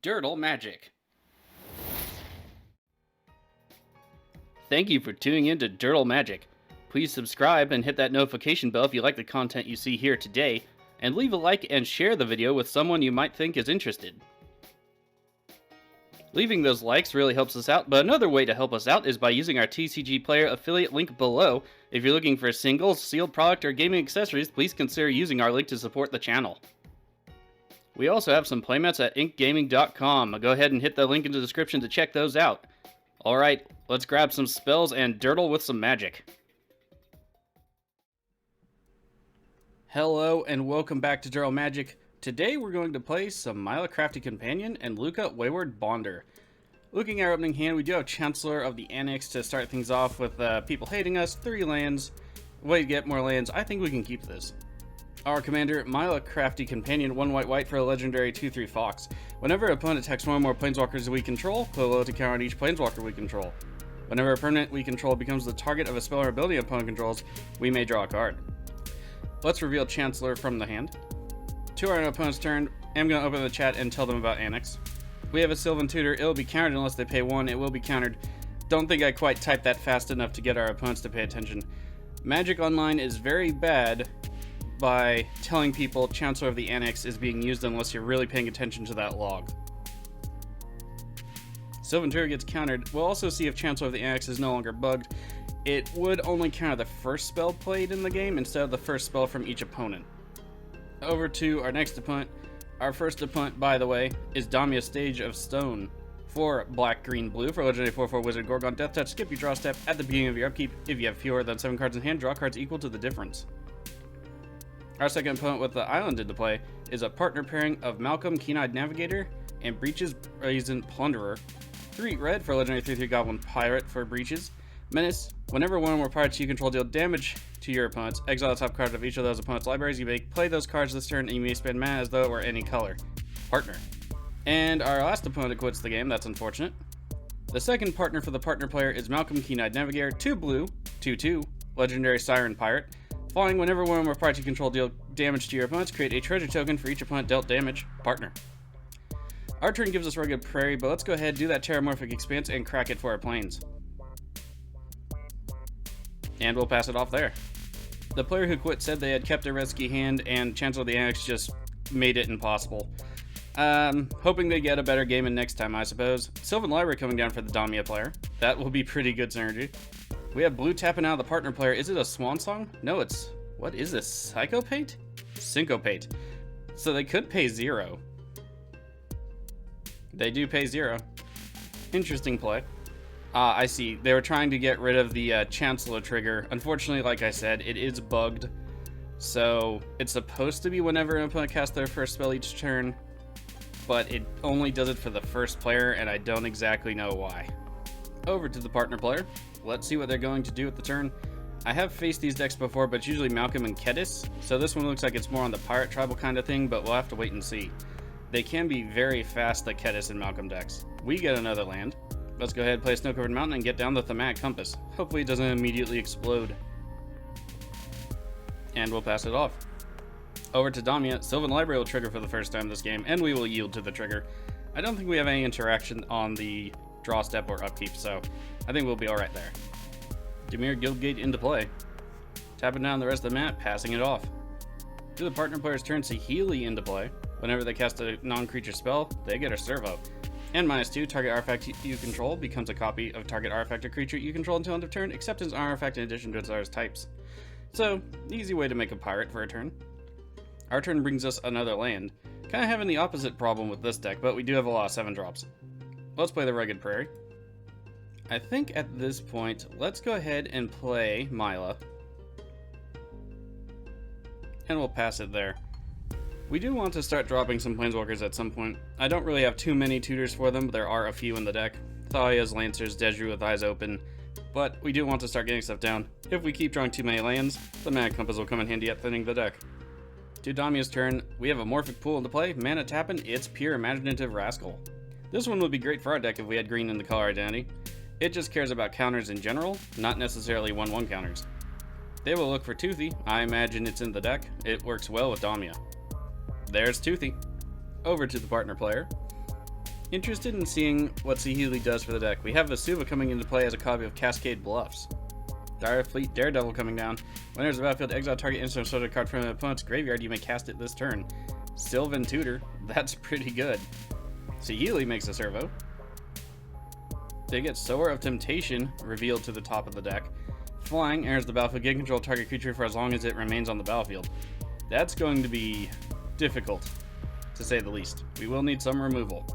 Dirtle Magic. Thank you for tuning in to Dirtle Magic. Please subscribe and hit that notification bell if you like the content you see here today, and leave a like and share the video with someone you might think is interested. Leaving those likes really helps us out, but another way to help us out is by using our TCG Player affiliate link below. If you're looking for singles, sealed product, or gaming accessories, please consider using our link to support the channel. We also have some playmats at inkgaming.com. Go ahead and hit the link in the description to check those out. Alright, let's grab some spells and dirtle with some magic. Hello and welcome back to Dirtle Magic. Today we're going to play some Mila Crafty Companion and Luca Wayward Bonder. Looking at our opening hand, we do have Chancellor of the Annex to start things off with people hating us, 3 lands. Way to get more lands, I think we can keep this. Our commander, Mila Crafty Companion, 1 white for a legendary 2/3 Fox. Whenever an opponent attacks one or more planeswalkers we control, put a loyalty counter on each planeswalker we control. Whenever a permanent we control becomes the target of a spell or ability an opponent controls, we may draw a card. Let's reveal Chancellor from the hand. To our opponent's turn, I'm going to open the chat and tell them about Annex. We have a Sylvan Tutor. It'll be countered unless they pay 1. It will be countered. Don't think I quite typed that fast enough to get our opponents to pay attention. Magic Online is very bad by telling people Chancellor of the Annex is being used unless you're really paying attention to that log. Sylvan Tutor gets countered. We'll also see if Chancellor of the Annex is no longer bugged. It would only counter the first spell played in the game instead of the first spell from each opponent. Over to our next opponent. Our first opponent, by the way, is Damia, Stage of Stone. 4 black, green, blue for legendary 4/4 Wizard Gorgon Death Touch. Skip your draw step at the beginning of your upkeep. If you have fewer than 7 cards in hand, draw cards equal to the difference. Our second opponent with the island into play is a partner pairing of Malcolm, Keen-Eyed Navigator, and Breeches, Brazen Plunderer. 3 red for a legendary 3/3 Goblin Pirate for Breeches. Menace. Whenever one or more pirates you control deal damage to your opponents, exile the top card of each of those opponents' libraries. You may play those cards this turn, and you may spend mana as though it were any color. Partner. And our last opponent quits the game. That's unfortunate. The second partner for the partner player is Malcolm, Keen-Eyed Navigator. 2 blue, 2/2, legendary Siren Pirate. Falling whenever one or more pirates you control deal damage to your opponents, create a treasure token for each opponent dealt damage. Partner. Our turn gives us Rugged Prairie, but let's go ahead, do that Terramorphic Expanse, and crack it for our planes. And we'll pass it off there. The player who quit said they had kept a risky hand, and Chancellor of the Annex just made it impossible. Hoping they get a better game in next time, I suppose. Sylvan Library coming down for the Damia player. That will be pretty good synergy. We have blue tapping out of the partner player. Is it a Swan Song? No, it's... What is this? Psychopate? Syncopate. So they could pay 0. They do pay 0. Interesting play. I see. They were trying to get rid of the Chancellor trigger. Unfortunately, like I said, it is bugged. So it's supposed to be whenever an opponent casts their first spell each turn, but it only does it for the first player, and I don't exactly know why. Over to the partner player. Let's see what they're going to do with the turn. I have faced these decks before, but it's usually Malcolm and Kedis, so this one looks like it's more on the pirate tribal kind of thing, but we'll have to wait and see. They can be very fast, the Kedis and Malcolm decks. We get another land. Let's go ahead and play a Snow-Covered Mountain and get down the Thematic Compass. Hopefully it doesn't immediately explode. And we'll pass it off. Over to Damia. Sylvan Library will trigger for the first time this game, and we will yield to the trigger. I don't think we have any interaction on the draw step or upkeep, so I think we'll be alright there. Dimir Guildgate into play. Tapping down the rest of the map, passing it off. To the partner player's turn, Saheeli into play. Whenever they cast a non-creature spell, they get a Servo. And -2, target artifact you control becomes a copy of target artifact or creature you control until end of turn, except as an artifact in addition to its other types. So, easy way to make a pirate for a turn. Our turn brings us another land. Kind of having the opposite problem with this deck, but we do have a lot of 7 drops. Let's play the Rugged Prairie. I think at this point, let's go ahead and play Mila. And we'll pass it there. We do want to start dropping some Planeswalkers at some point. I don't really have too many tutors for them, but there are a few in the deck. Thalia's, Lancers, Dejru with Eyes Open. But we do want to start getting stuff down. If we keep drawing too many lands, the Mana Compass will come in handy at thinning the deck. To Damia's turn, we have a Morphic Pool into play. Mana tapping, it's Pure Imaginative Rascal. This one would be great for our deck if we had green in the color identity. It just cares about counters in general, not necessarily 1/1 counters. They will look for Toothy. I imagine it's in the deck. It works well with Damia. There's Toothy. Over to the partner player. Interested in seeing what Saheeli does for the deck. We have Vesuva coming into play as a copy of Cascade Bluffs. Dire Fleet Daredevil coming down. When there's a battlefield, exile target instant sorted card from an opponent's graveyard. You may cast it this turn. Sylvan Tutor. That's pretty good. Saheeli makes a servo. They get Sower of Temptation revealed to the top of the deck. Flying enters the battlefield. Gain control target creature for as long as it remains on the battlefield. That's going to be difficult, to say the least. We will need some removal.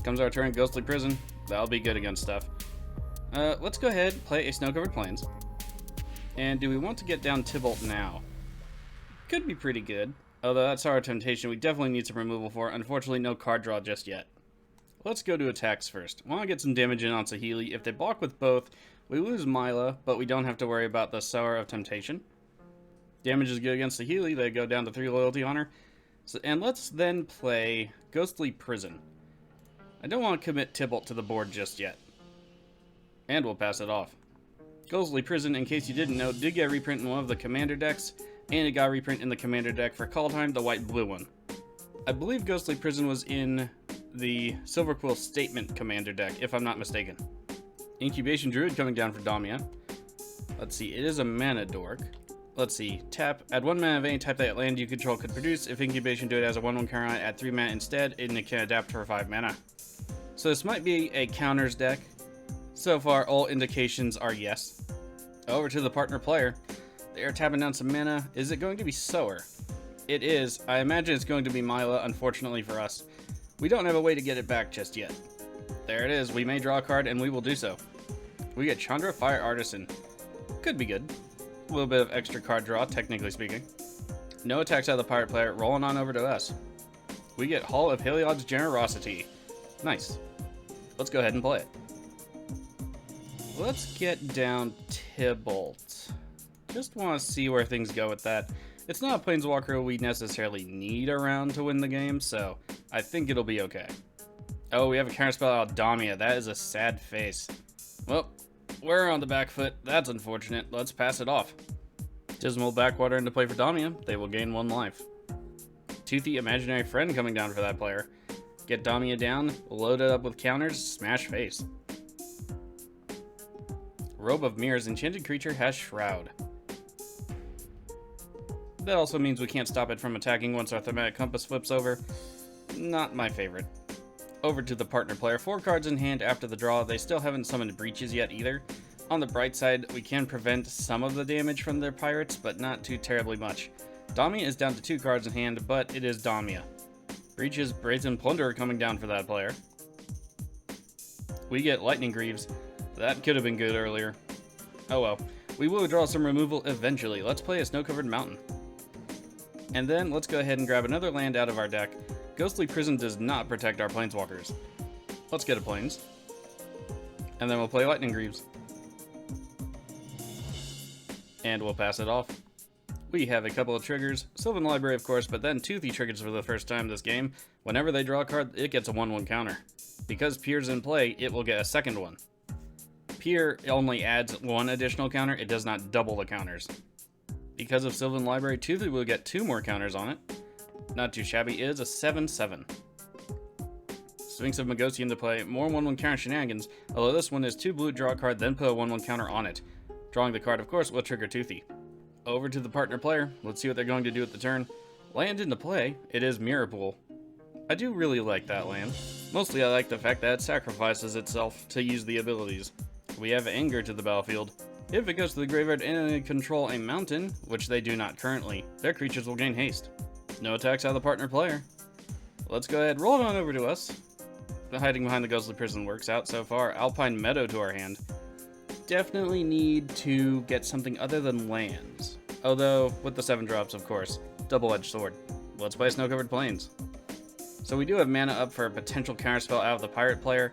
Comes our turn, Ghostly Prison. That'll be good against stuff. Let's go ahead, play a Snow-Covered Plains. And do we want to get down Tybalt now? Could be pretty good. Although that's our temptation, we definitely need some removal for. Unfortunately, no card draw just yet. Let's go to attacks first. I want to get some damage in on Saheeli. If they block with both, we lose Mila, but we don't have to worry about the Sower of Temptation. Damage is good against Saheeli. They go down to 3 loyalty on her. And let's then play Ghostly Prison. I don't want to commit Tybalt to the board just yet. And we'll pass it off. Ghostly Prison, in case you didn't know, did get a reprint in one of the Commander decks, and it got a reprint in the Commander deck for Call Time, the white-blue one. I believe Ghostly Prison was in the Silver Quill Statement Commander deck, if I'm not mistaken. Incubation Druid coming down for Damia. Let's see, it is a mana dork. Let's see, tap, add 1 mana of any type that land you control could produce. If Incubation Druid has a 1/1 counter on it, add 3 mana instead, and it can adapt for 5 mana. So this might be a counters deck. So far, all indications are yes. Over to the partner player. They are tapping down some mana. Is it going to be Sower? It is. I imagine it's going to be Mila, unfortunately for us. We don't have a way to get it back just yet. There it is. We may draw a card, and we will do so. We get Chandra Fire Artisan. Could be good. A little bit of extra card draw, technically speaking. No attacks out of the pirate player. Rolling on over to us. We get Hall of Heliod's Generosity. Nice. Let's go ahead and play it. Let's get down Tybalt. Just want to see where things go with that. It's not a Planeswalker we necessarily need around to win the game, so I think it'll be okay. Oh, we have a counterspell out of Damia. That is a sad face. Well, we're on the back foot. That's unfortunate. Let's pass it off. Dismal Backwater into play for Damia. They will gain 1 life. Toothy Imaginary Friend coming down for that player. Get Damia down, load it up with counters, smash face. Robe of Mirrors, enchanted creature has Shroud. That also means we can't stop it from attacking once our Thematic Compass flips over. Not my favorite. Over to the partner player, 4 cards in hand after the draw. They still haven't summoned Breeches yet either. On the bright side, we can prevent some of the damage from their pirates, but not too terribly much. Damia is down to 2 cards in hand, but it is Damia. Breeches, Brazen Plunderer coming down for that player. We get Lightning Greaves. That could have been good earlier. Oh well. We will draw some removal eventually. Let's play a Snow-Covered Mountain. And then let's go ahead and grab another land out of our deck. Ghostly Prison does not protect our Planeswalkers. Let's get a Plains. And then we'll play Lightning Greaves. And we'll pass it off. We have a couple of triggers. Sylvan Library, of course, but then Toothy triggers for the first time this game. Whenever they draw a card, it gets a 1/1 counter. Because Pier's in play, it will get a second one. Pier only adds 1 additional counter, it does not double the counters. Because of Sylvan Library, Toothy will get 2 more counters on it. Not too shabby, it is a 7/7. Sphinx of Magosi into play, more 1/1 counter shenanigans, although this one is 2 blue, draw a card, then put a 1/1 counter on it. Drawing the card, of course, will trigger Toothy. Over to the partner player, let's see what they're going to do at the turn. Land into play, it is Mirror Pool. I do really like that land. Mostly I like the fact that it sacrifices itself to use the abilities. We have Anger to the battlefield. If it goes to the graveyard and they control a mountain, which they do not currently, their creatures will gain haste. No attacks out of the partner player. Let's go ahead, roll it on over to us. The hiding behind the Ghostly Prison works out so far. Alpine Meadow to our hand. Definitely need to get something other than lands. Although, with the 7 drops, of course. Double-edged sword. Let's play Snow-Covered Plains. So we do have mana up for a potential counterspell out of the pirate player.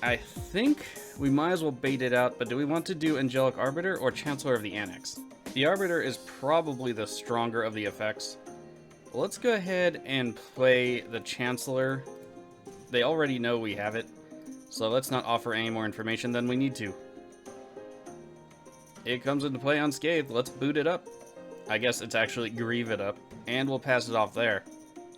I think we might as well bait it out, but do we want to do Angelic Arbiter or Chancellor of the Annex? The Arbiter is probably the stronger of the effects. Let's go ahead and play the Chancellor. They already know we have it, so let's not offer any more information than we need to. It comes into play unscathed. Let's boot it up. I guess it's actually grieve it up, and we'll pass it off there.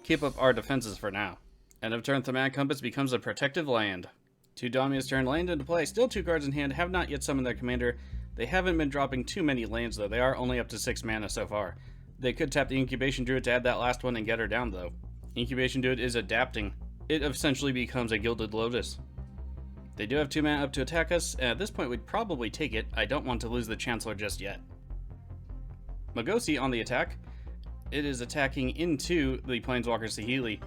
Keep up our defenses for now. End of turn, Thematic Compass becomes a protective land. 2 Damia's turn, land into play. Still 2 cards in hand, have not yet summoned their commander. They haven't been dropping too many lands though, they are only up to 6 mana so far. They could tap the Incubation Druid to add that last one and get her down though. Incubation Druid is adapting. It essentially becomes a Gilded Lotus. They do have 2 mana up to attack us, and at this point we'd probably take it. I don't want to lose the Chancellor just yet. Magosi on the attack. It is attacking into the Planeswalker Saheeli.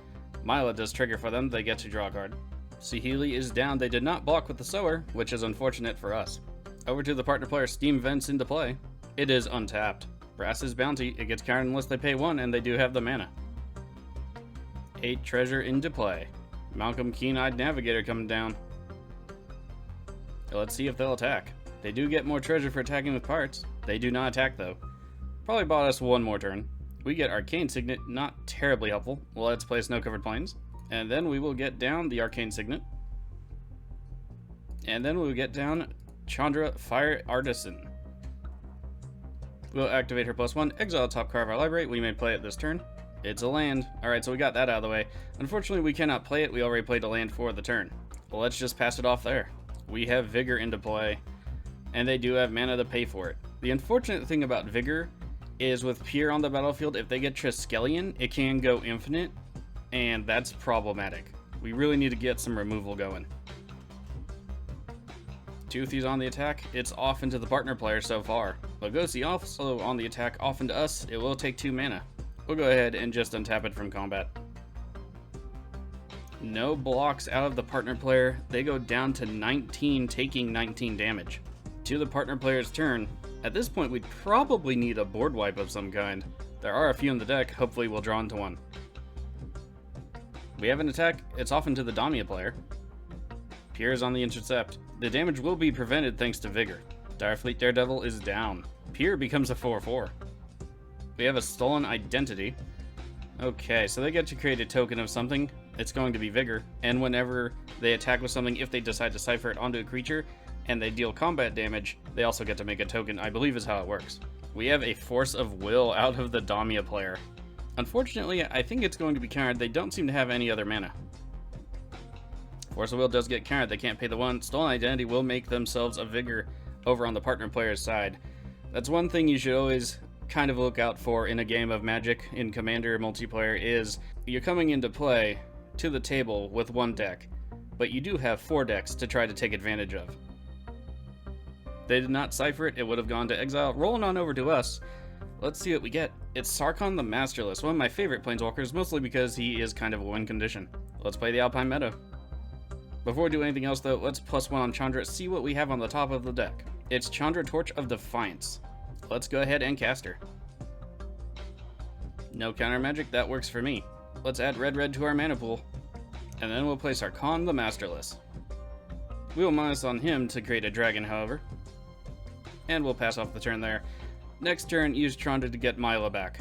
Mila does trigger for them, they get to draw a card. Saheeli is down, they did not block with the Sower, which is unfortunate for us. Over to the partner player, Steam Vents into play. It is untapped. Brass's Bounty, it gets countered unless they pay 1, and they do have the mana. 8 Treasure into play. Malcolm Keen-Eyed Navigator coming down. Let's see if they'll attack. They do get more treasure for attacking with parts. They do not attack though. Probably bought us 1 more turn. We get Arcane Signet, not terribly helpful. Well, let's play Snow-Covered Plains. And then we will get down the Arcane Signet. And then we'll get down Chandra Fire Artisan. We'll activate her +1, exile the top card of our library. We may play it this turn. It's a land. Alright, so we got that out of the way. Unfortunately, we cannot play it. We already played a land for the turn. Well, let's just pass it off there. We have Vigor into play, and they do have mana to pay for it. The unfortunate thing about Vigor is with Pier on the battlefield, if they get Triskelion, it can go infinite, and that's problematic. We really need to get some removal going. Toothy's on the attack. It's off into the partner player so far. Magosi also on the attack, off into us. It will take 2 mana. We'll go ahead and just untap it from combat. No blocks out of the partner player. They go down to 19, taking 19 damage. To the partner player's turn. At this point, we'd probably need a board wipe of some kind. There are a few in the deck. Hopefully we'll draw into one. We have an attack. It's off into the Damia player. Pierre's on the intercept. The damage will be prevented thanks to Vigor. Direfleet Daredevil is down. Pierre becomes a 4/4. We have a Stolen Identity. Okay, so they get to create a token of something. It's going to be Vigor. And whenever they attack with something, if they decide to cipher it onto a creature and they deal combat damage, they also get to make a token, I believe is how it works. We have a Force of Will out of the Damia player. Unfortunately, I think it's going to be countered. They don't seem to have any other mana. Force of Will does get countered. They can't pay the 1. Stolen Identity will make themselves a Vigor over on the partner player's side. That's one thing you should always kind of look out for in a game of Magic in Commander multiplayer is you're coming into play to the table with 1 deck, but you do have 4 decks to try to take advantage of. They did not cipher it. It would have gone to exile. Rolling on over to us. Let's see what we get. It's Sarkhan the Masterless, one of my favorite Planeswalkers, mostly because he is kind of a win condition. Let's play the Alpine Meadow. Before we do anything else though, let's +1 on Chandra, see what we have on the top of the deck. It's Chandra Torch of Defiance. Let's go ahead and cast her. No counter magic, that works for me. Let's add red to our mana pool. And then we'll play Sarkhan the Masterless. We will minus on him to create a dragon, however. And we'll pass off the turn there. Next turn, use Chandra to get Mila back.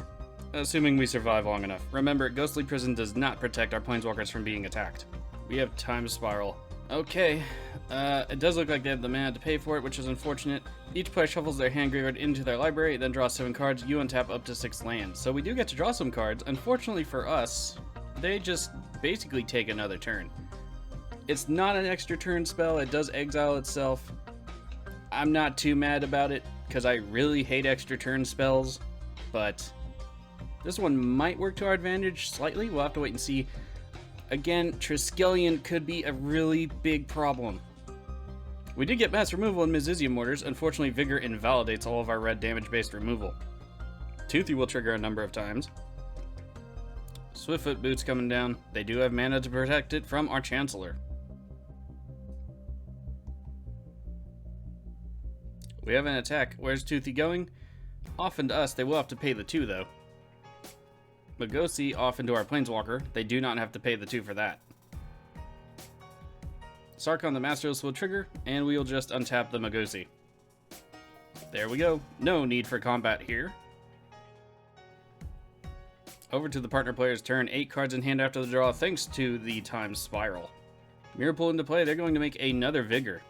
Assuming we survive long enough. Remember, Ghostly Prison does not protect our Planeswalkers from being attacked. We have Time Spiral. Okay, it does look like they have the mana to pay for it, which is unfortunate. Each player shuffles their hand graveyard into their library, then draws 7 cards. You untap up to 6 lands. So we do get to draw some cards. Unfortunately for us, they just basically take another turn. It's not an extra turn spell. It does exile itself. I'm not too mad about it, because I really hate extra turn spells, but this one might work to our advantage slightly. We'll have to wait and see. Again, Triskelion could be a really big problem. We did get mass removal in Mizizium Mortars. Unfortunately, Vigor invalidates all of our red damage-based removal. Toothy will trigger a number of times. Swiftfoot Boots coming down. They do have mana to protect it from our Chancellor. We have an attack. Where's Toothy going? Off into us. They will have to pay the 2, though. Magosi off into our Planeswalker. They do not have to pay the 2 for that. Sarkhan the Masterless will trigger, and we'll just untap the Magosi. There we go. No need for combat here. Over to the partner player's turn. 8 cards in hand after the draw, thanks to the Time Spiral. Mirror Pool into play. They're going to make another Vigor.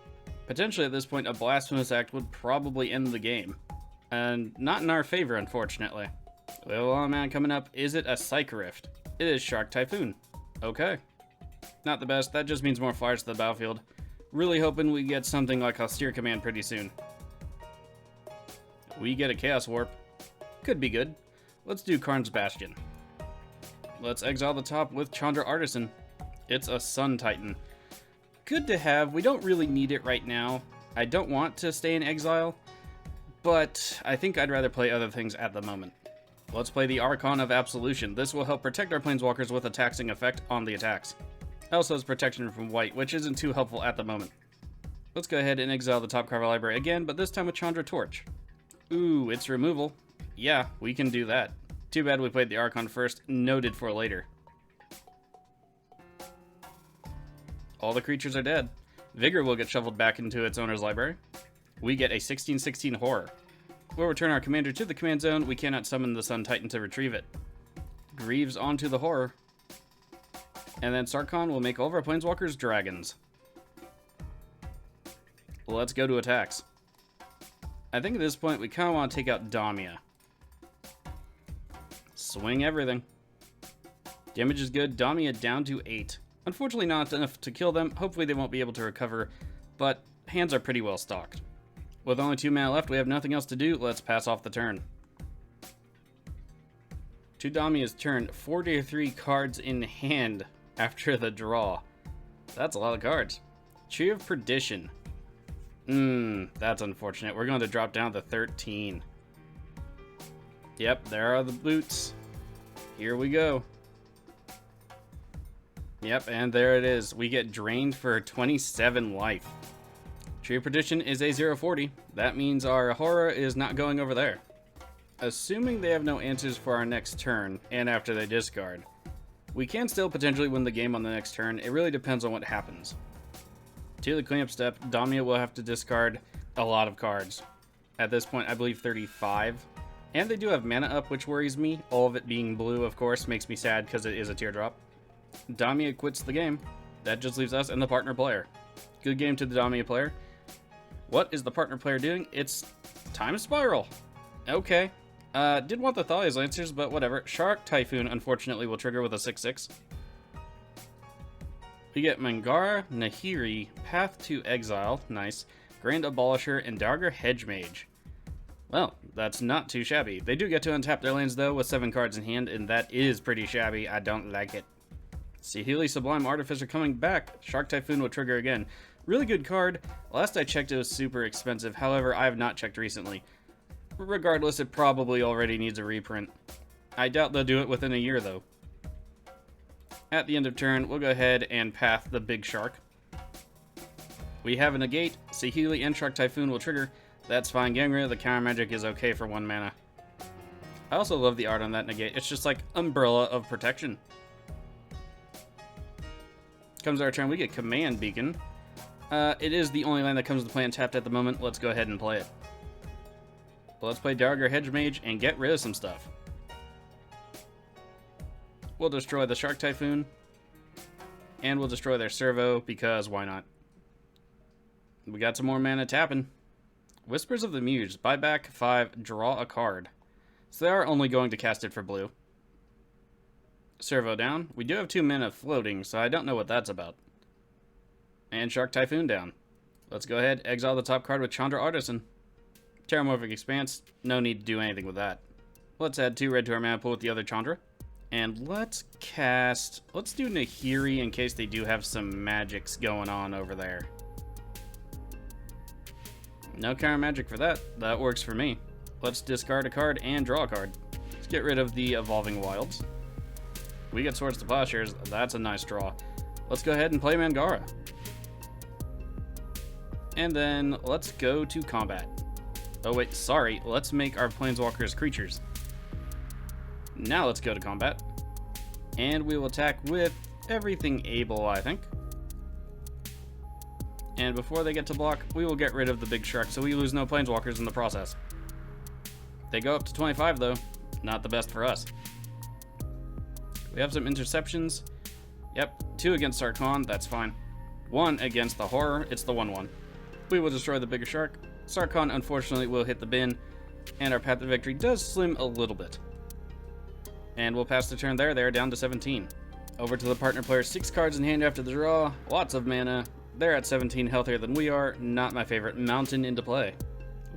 Potentially at this point, a Blasphemous Act would probably end the game. And not in our favor, unfortunately. We have a long man coming up. Is it a Psych Rift? It is Shark Typhoon. Okay. Not the best. That just means more flyers to the battlefield. Really hoping we get something like Austere Command pretty soon. We get a Chaos Warp. Could be good. Let's do Karn's Bastion. Let's exile the top with Chandra Artisan. It's a Sun Titan. Good to have. We don't really need it right now. I don't want to stay in exile, but I think I'd rather play other things at the moment. Let's play the Archon of Absolution. This will help protect our planeswalkers with a taxing effect on the attacks. It also has protection from white, which isn't too helpful at the moment. Let's go ahead and exile the top card of our library again, but this time with Chandra Torch. Ooh, it's removal. Yeah, we can do that. Too bad we played the Archon first, noted for later. All the creatures are dead. Vigor will get shuffled back into its owner's library. We get a 16/16 Horror. We'll return our commander to the command zone. We cannot summon the Sun Titan to retrieve it. Greaves onto the Horror. And then Sarkhan will make all of our planeswalkers dragons. Let's go to attacks. I think at this point we kind of want to take out Damia. Swing everything. Damage is good. Damia down to 8. Unfortunately not enough to kill them. Hopefully they won't be able to recover, but hands are pretty well stocked. With only 2 mana left, we have nothing else to do. Let's pass off the turn. To Damia's turn, 43 cards in hand after the draw. That's a lot of cards. Tree of Perdition. That's unfortunate. We're going to drop down to 13. Yep, there are the boots. Here we go. Yep, and there it is. We get drained for 27 life. Tree of Perdition is a 0/40. That means our Horror is not going over there. Assuming they have no answers for our next turn, and after they discard, we can still potentially win the game on the next turn. It really depends on what happens. To the cleanup step, Damia will have to discard a lot of cards. At this point, I believe 35. And they do have mana up, which worries me. All of it being blue, of course, makes me sad because it is a teardrop. Damia quits the game. That just leaves us and the partner player. Good game to the Damia player. What is the partner player doing? It's Time Spiral. Okay. Did want the Thalia's Lancers, but whatever. Shark Typhoon, unfortunately, will trigger with a 6/6. We get Mangara, Nahiri, Path to Exile, nice, Grand Abolisher, and Dagger Hedgemage. Well, that's not too shabby. They do get to untap their lands, though, with 7 cards in hand, and that is pretty shabby. I don't like it. Sihili Sublime Artificer coming back. Shark Typhoon will trigger again. Really good card. Last I checked, it was super expensive. However, I have not checked recently. Regardless, it probably already needs a reprint. I doubt they'll do it within a year, though. At the end of turn, we'll go ahead and path the big shark. We have a negate. Sihili and Shark Typhoon will trigger. That's fine. Getting rid of the counter magic is okay for 1 mana. I also love the art on that negate. It's just like Umbrella of Protection. Comes our turn, we get Command Beacon. It is the only land that comes to play untapped at the moment. Let's go ahead and play it. Let's play Dagger Hedgemage and get rid of some stuff. We'll destroy the Shark Typhoon. And we'll destroy their Servo, because why not? We got some more mana tapping. Whispers of the Muse. Buy back 5, draw a card. So they are only going to cast it for blue. Servo down. We do have 2 mana floating, so I don't know what that's about. And Shark Typhoon down. Let's go ahead, exile the top card with Chandra Artisan. Terramorphic Expanse, no need to do anything with that. Let's add 2 red to our mana pool with the other Chandra. And let's do Nahiri in case they do have some magics going on over there. No counter magic for that. That works for me. Let's discard a card and draw a card. Let's get rid of the Evolving Wilds. We get Swords to Plowshares. That's a nice draw. Let's go ahead and play Mangara. And then let's go to combat. Oh wait, sorry. Let's make our Planeswalkers creatures. Now let's go to combat. And we will attack with everything able, I think. And before they get to block, we will get rid of the big shark so we lose no Planeswalkers in the process. They go up to 25 though. Not the best for us. We have some interceptions. Yep, 2 against Sarkhan, that's fine. 1 against the Horror, it's the 1/1. We will destroy the bigger shark. Sarkhan, unfortunately, will hit the bin, and our path to victory does slim a little bit. And we'll pass the turn there, they're down to 17. Over to the partner player, 6 cards in hand after the draw, lots of mana. They're at 17, healthier than we are. Not my favorite. Mountain into play.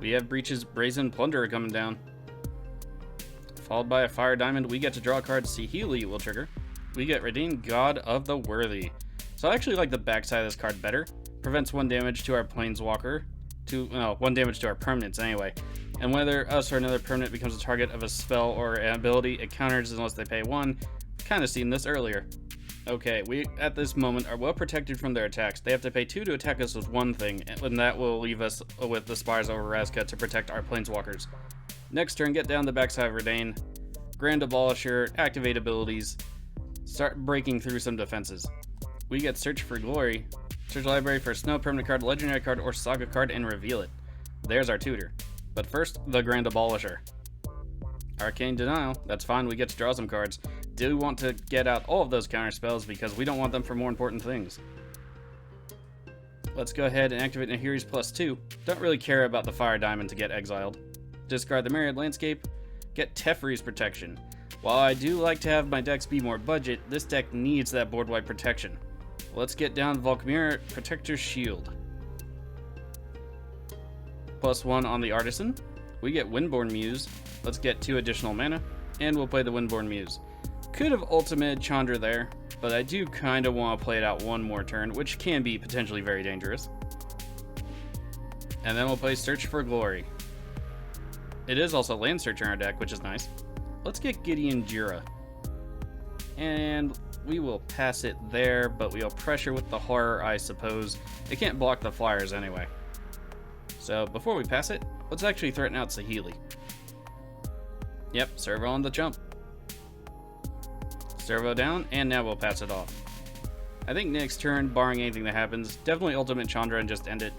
We have Breeches, Brazen Plunderer coming down. Followed by a Fire Diamond. We get to draw a card. Sahili will trigger. We get Redeem, God of the Worthy. So I actually like the backside of this card better. Prevents 1 damage to our Planeswalker. 1 damage to our permanents anyway. And whether us or another permanent becomes a target of a spell or an ability, it counters unless they pay 1. Kind of seen this earlier. Okay, we at this moment are well protected from their attacks. They have to pay 2 to attack us with 1 thing, and that will leave us with the Spires over Razka to protect our Planeswalkers. Next turn, get down the backside of Redain, Grand Abolisher, activate abilities, start breaking through some defenses. We get Search for Glory, search library for a Snow permanent card, legendary card, or Saga card, and reveal it. There's our tutor. But first, the Grand Abolisher. Arcane Denial, that's fine, we get to draw some cards. Do we want to get out all of those counter spells because we don't want them for more important things. Let's go ahead and activate Nahiri's +2. Don't really care about the Fire Diamond to get exiled. Discard the Myriad Landscape. Get Teferi's Protection. While I do like to have my decks be more budget, this deck needs that board-wide protection. Let's get down Volkmir Protector's Shield. +1 on the Artisan. We get Windborn Muse. Let's get 2 additional mana, and we'll play the Windborn Muse. Could have ultimated Chandra there, but I do kind of want to play it out 1 more turn, which can be potentially very dangerous. And then we'll play Search for Glory. It is also Land Search in our deck, which is nice. Let's get Gideon Jira. And we will pass it there, but we'll pressure with the Horror, I suppose. It can't block the flyers anyway. So before we pass it, let's actually threaten out Sahili. Yep, Servo on the jump. Servo down, and now we'll pass it off. I think next turn, barring anything that happens, definitely ultimate Chandra and just end it.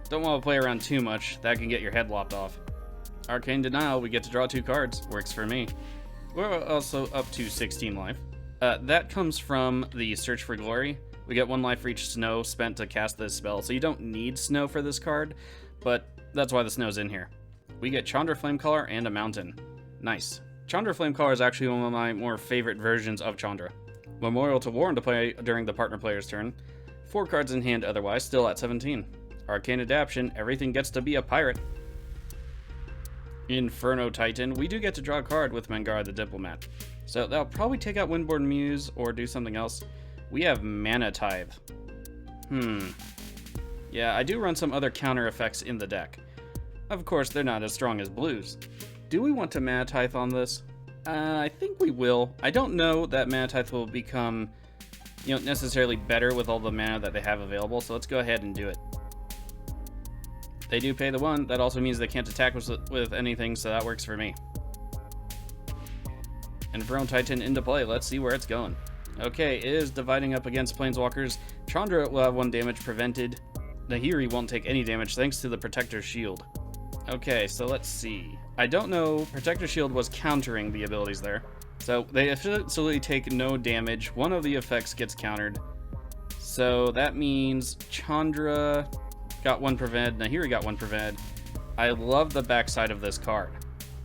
Don't want to play around too much, that can get your head lopped off. Arcane Denial, we get to draw 2 cards, works for me. We're also up to 16 life. That comes from the Search for Glory. We get 1 life for each snow spent to cast this spell, so you don't need snow for this card, but that's why the snow's in here. We get Chandra Flamecaller and a Mountain. Nice. Chandra Flamecaller is actually one of my more favorite versions of Chandra. Memorial to Warren to play during the partner player's turn. 4 cards in hand otherwise, still at 17. Arcane Adaption, everything gets to be a pirate. Inferno Titan, we do get to draw a card with Mangara the Diplomat. So that'll probably take out Windborn Muse or do something else. We have Mana Tithe. Yeah, I do run some other counter effects in the deck. Of course, they're not as strong as blues. Do we want to Mana Tithe on this? I think we will. I don't know that Mana Tithe will become, necessarily better with all the mana that they have available, so let's go ahead and do it. They do pay the 1, that also means they can't attack with anything, so that works for me. Inferno Titan into play, let's see where it's going. Okay, it is dividing up against Planeswalkers. Chandra will have 1 damage prevented. Nahiri won't take any damage thanks to the Protector's Shield. Okay, so let's see. I don't know, Protector's Shield was countering the abilities there. So they absolutely take no damage. One of the effects gets countered. So that means Chandra got 1 prevented, Nahiri got 1 prevented. I love the backside of this card.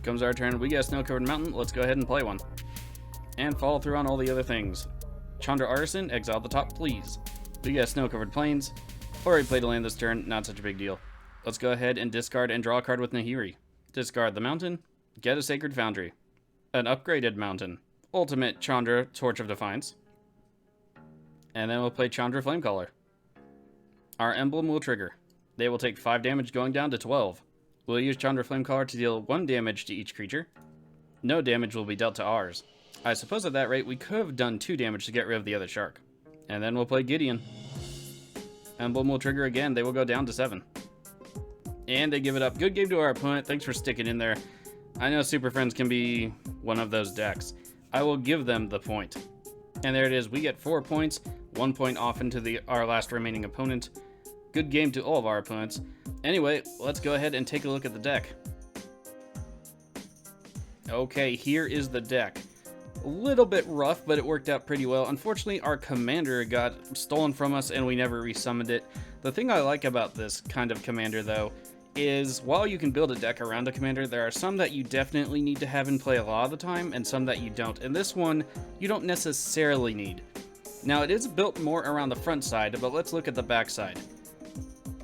Comes our turn, we get a Snow-Covered Mountain, let's go ahead and play 1. And follow through on all the other things. Chandra Artisan, exile the top, please. We get Snow-Covered Plains. Already played a land this turn, not such a big deal. Let's go ahead and discard and draw a card with Nahiri. Discard the Mountain, get a Sacred Foundry. An upgraded Mountain. Ultimate Chandra Torch of Defiance. And then we'll play Chandra Flamecaller. Our emblem will trigger. They will take 5 damage going down to 12. We'll use Chandra Flamecaller to deal 1 damage to each creature. No damage will be dealt to ours. I suppose at that rate we could have done 2 damage to get rid of the other shark. And then we'll play Gideon. Emblem will trigger again, they will go down to 7. And they give it up. Good game to our opponent, thanks for sticking in there. I know Super Friends can be one of those decks. I will give them the point. And there it is, we get 4 points, 1 point off into our last remaining opponent. Good game to all of our opponents. Anyway, let's go ahead and take a look at the deck. Okay, here is the deck. A little bit rough, but it worked out pretty well. Unfortunately, our commander got stolen from us and we never resummoned it. The thing I like about this kind of commander, though, is while you can build a deck around a commander, there are some that you definitely need to have in play a lot of the time and some that you don't. And this one, you don't necessarily need. Now, it is built more around the front side, but let's look at the back side.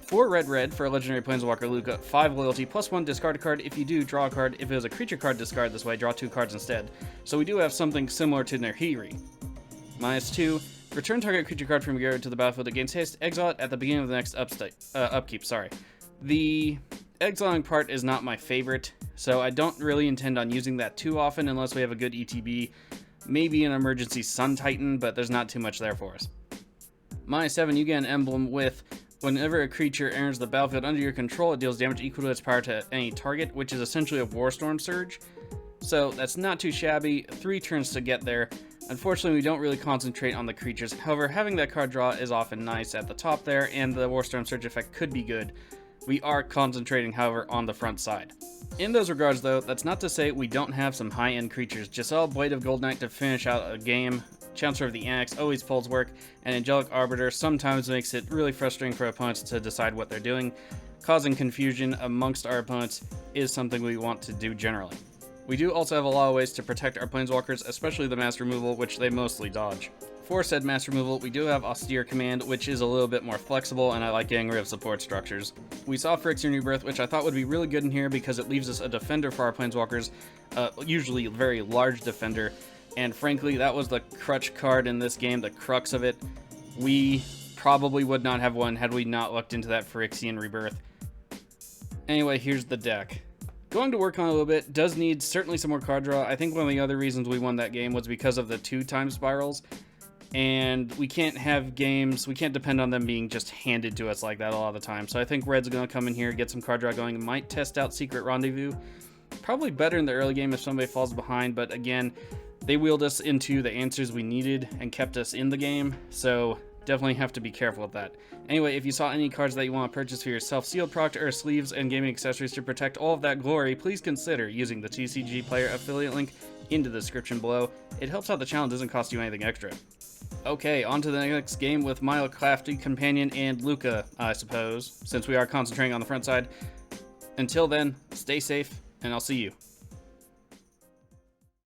4 red for a legendary planeswalker Luca, 5 loyalty, +1 discard a card. If you do, draw a card. If it was a creature card, discard this way, draw 2 cards instead. So we do have something similar to Nahiri. -2, return target creature card from your graveyard to the battlefield. It gains haste, exile it at the beginning of the next upkeep. The exiling part is not my favorite, so I don't really intend on using that too often unless we have a good ETB. Maybe an emergency Sun Titan, but there's not too much there for us. -7, you get an emblem with whenever a creature enters the battlefield under your control, it deals damage equal to its power to any target, which is essentially a Warstorm Surge. So that's not too shabby. 3 turns to get there. Unfortunately, we don't really concentrate on the creatures. However, having that card draw is often nice at the top there, and the Warstorm Surge effect could be good. We are concentrating, however, on the front side. In those regards, though, that's not to say we don't have some high-end creatures. Giselle, Blade of Gold Knight to finish out a game. Chancellor of the Annex always pulls work, and Angelic Arbiter sometimes makes it really frustrating for opponents to decide what they're doing. Causing confusion amongst our opponents is something we want to do generally. We do also have a lot of ways to protect our planeswalkers, especially the mass removal, which they mostly dodge. For said mass removal, we do have Austere Command, which is a little bit more flexible, and I like getting rid of support structures. We saw Phyrexian Rebirth, which I thought would be really good in here because it leaves us a defender for our planeswalkers, usually a very large defender, and frankly, that was the crutch card in this game, the crux of it. We probably would not have won had we not looked into that Phyrexian Rebirth. Anyway, here's the deck. Going to work on it a little bit, does need certainly some more card draw. I think one of the other reasons we won that game was because of the 2 time spirals. And we can't have games, we can't depend on them being just handed to us like that a lot of the time. So I think Red's going to come in here, get some card draw going, might test out Secret Rendezvous. Probably better in the early game if somebody falls behind, but again, they wheeled us into the answers we needed and kept us in the game, so definitely have to be careful with that. Anyway, if you saw any cards that you want to purchase for yourself, sealed product or sleeves and gaming accessories to protect all of that glory, please consider using the TCG Player affiliate link in the description below. It helps out the channel, doesn't cost you anything extra. Okay, on to the next game with Mila, Crafty, Companion, and Luca, I suppose, since we are concentrating on the front side. Until then, stay safe, and I'll see you.